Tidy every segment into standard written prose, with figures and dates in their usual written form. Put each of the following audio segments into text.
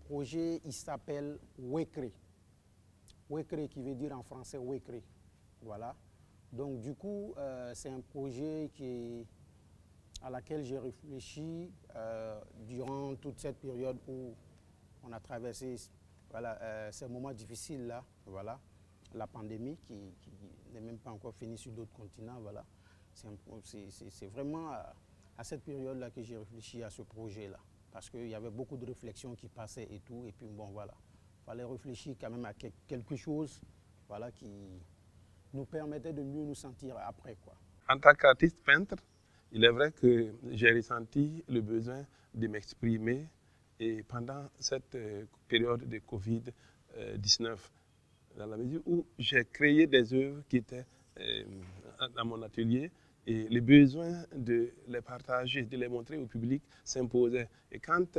projet, il s'appelle Wekre. Wekre qui veut dire en français Wekre. Voilà. Donc du coup, c'est un projet à laquelle j'ai réfléchi durant toute cette période où on a traversé voilà, ces moments difficiles-là. Voilà. La pandémie qui n'est même pas encore finie sur d'autres continents. Voilà. C'est vraiment à cette période-là que j'ai réfléchi à ce projet-là. Parce qu'il y avait beaucoup de réflexions qui passaient et tout. Et puis bon, voilà. Il fallait réfléchir quand même à quelque chose voilà, qui nous permettait de mieux nous sentir après, quoi. En tant qu'artiste peintre, il est vrai que j'ai ressenti le besoin de m'exprimer et pendant cette période de Covid-19, dans la mesure où j'ai créé des œuvres qui étaient dans mon atelier et le besoin de les partager, de les montrer au public s'imposait. Et quand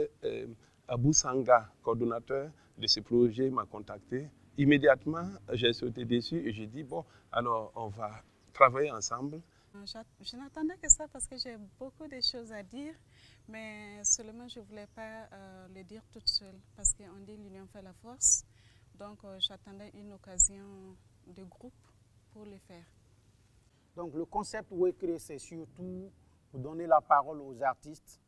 Abou Sanga, coordonnateur de ce projet, m'a contacté, immédiatement j'ai sauté dessus et j'ai dit bon, alors on va travailler ensemble. Je n'attendais que ça parce que j'ai beaucoup de choses à dire, mais seulement je ne voulais pas le dire toute seule parce qu'on dit l'union fait la force. Donc j'attendais une occasion de groupe pour le faire. Donc le concept Wekre, c'est surtout pour donner la parole aux artistes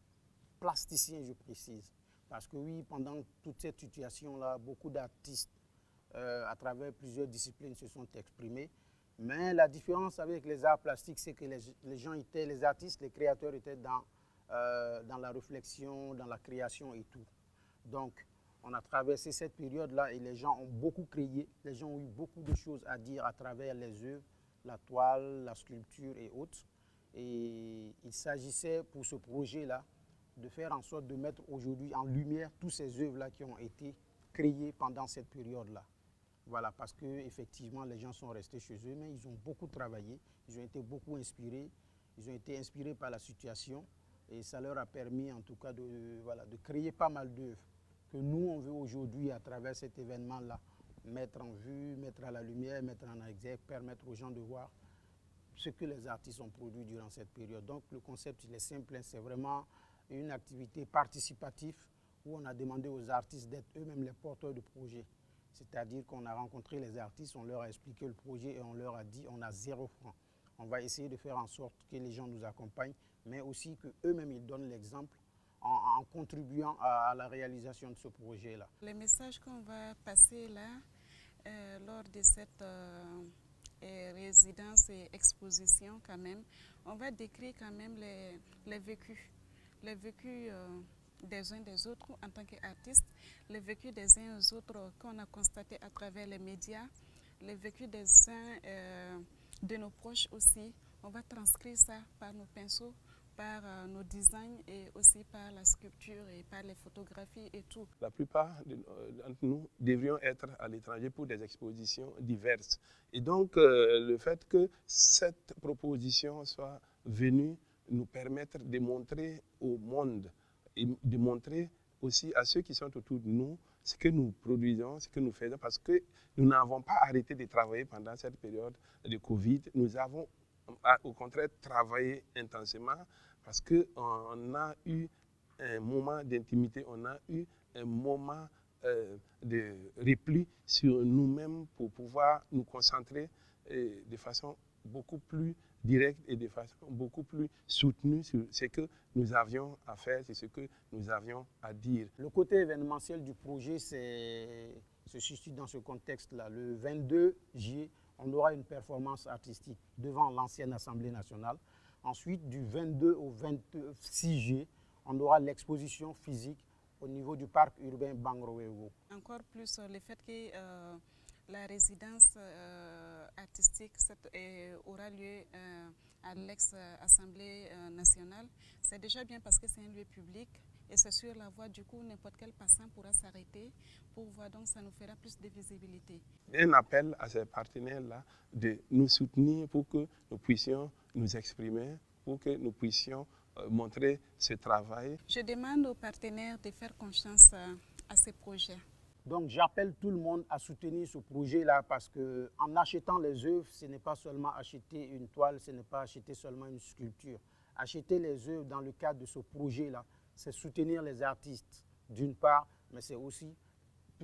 plasticiens, je précise. Parce que oui, pendant toute cette situation-là, beaucoup d'artistes à travers plusieurs disciplines se sont exprimés. Mais la différence avec les arts plastiques, c'est que les artistes, les créateurs étaient dans la réflexion, dans la création et tout. Donc, on a traversé cette période-là et les gens ont beaucoup créé, les gens ont eu beaucoup de choses à dire à travers les œuvres, la toile, la sculpture et autres. Et il s'agissait pour ce projet-là de faire en sorte de mettre aujourd'hui en lumière toutes ces œuvres-là qui ont été créées pendant cette période-là. Voilà, parce qu'effectivement, les gens sont restés chez eux, mais ils ont beaucoup travaillé, ils ont été beaucoup inspirés, ils ont été inspirés par la situation et ça leur a permis en tout cas de créer pas mal d'œuvres que nous, on veut aujourd'hui, à travers cet événement-là, mettre en vue, mettre à la lumière, mettre en exergue, permettre aux gens de voir ce que les artistes ont produit durant cette période. Donc le concept, il est simple, c'est vraiment une activité participative où on a demandé aux artistes d'être eux-mêmes les porteurs de projets. C'est-à-dire qu'on a rencontré les artistes, on leur a expliqué le projet et on leur a dit on a 0 francs. On va essayer de faire en sorte que les gens nous accompagnent, mais aussi qu'eux-mêmes ils donnent l'exemple en contribuant à la réalisation de ce projet-là. Les messages qu'on va passer là, lors de cette résidence et exposition quand même, on va décrire quand même les vécus des uns des autres en tant qu'artistes, les vécus des uns aux autres qu'on a constaté à travers les médias, les vécus des uns de nos proches aussi. On va transcrire ça par nos pinceaux, par nos designs et aussi par la sculpture et par les photographies et tout. La plupart d'entre nous devrions être à l'étranger pour des expositions diverses. Et donc, le fait que cette proposition soit venue nous permettre de montrer au monde et de montrer aussi à ceux qui sont autour de nous ce que nous produisons, ce que nous faisons, parce que nous n'avons pas arrêté de travailler pendant cette période de Covid. Nous avons au contraire travaillé intensément parce qu'on a eu un moment d'intimité, on a eu un moment de repli sur nous-mêmes pour pouvoir nous concentrer de façon beaucoup plus directe et de façon beaucoup plus soutenue sur ce que nous avions à faire, sur ce que nous avions à dire. Le côté événementiel du projet se situe dans ce contexte-là. Le 22 juillet, on aura une performance artistique devant l'ancienne Assemblée nationale. Ensuite, du 22 au 26 juillet, on aura l'exposition physique au niveau du parc urbain Bangrowewo. Encore plus le fait que la résidence artistique aura lieu à l'ex-Assemblée nationale. C'est déjà bien parce que c'est un lieu public et c'est sur la voie, du coup, n'importe quel passant pourra s'arrêter pour voir, donc ça nous fera plus de visibilité. Un appel à ces partenaires-là de nous soutenir pour que nous puissions nous exprimer, pour que nous puissions montrer ce travail. Je demande aux partenaires de faire confiance à ces projets. Donc j'appelle tout le monde à soutenir ce projet-là parce qu'en achetant les œuvres, ce n'est pas seulement acheter une toile, ce n'est pas acheter seulement une sculpture. Acheter les œuvres dans le cadre de ce projet-là, c'est soutenir les artistes d'une part, mais c'est aussi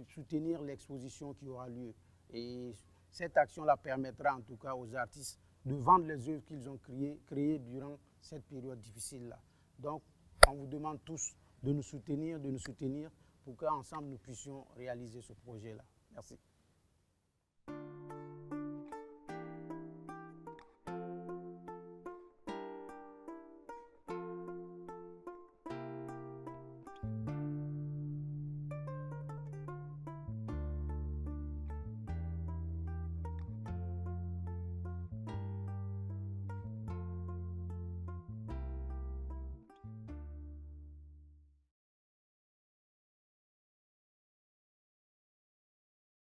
soutenir l'exposition qui aura lieu. Et cette action-là permettra en tout cas aux artistes de vendre les œuvres qu'ils ont créées durant cette période difficile-là. Donc, on vous demande tous de nous soutenir pour qu'ensemble nous puissions réaliser ce projet-là. Merci.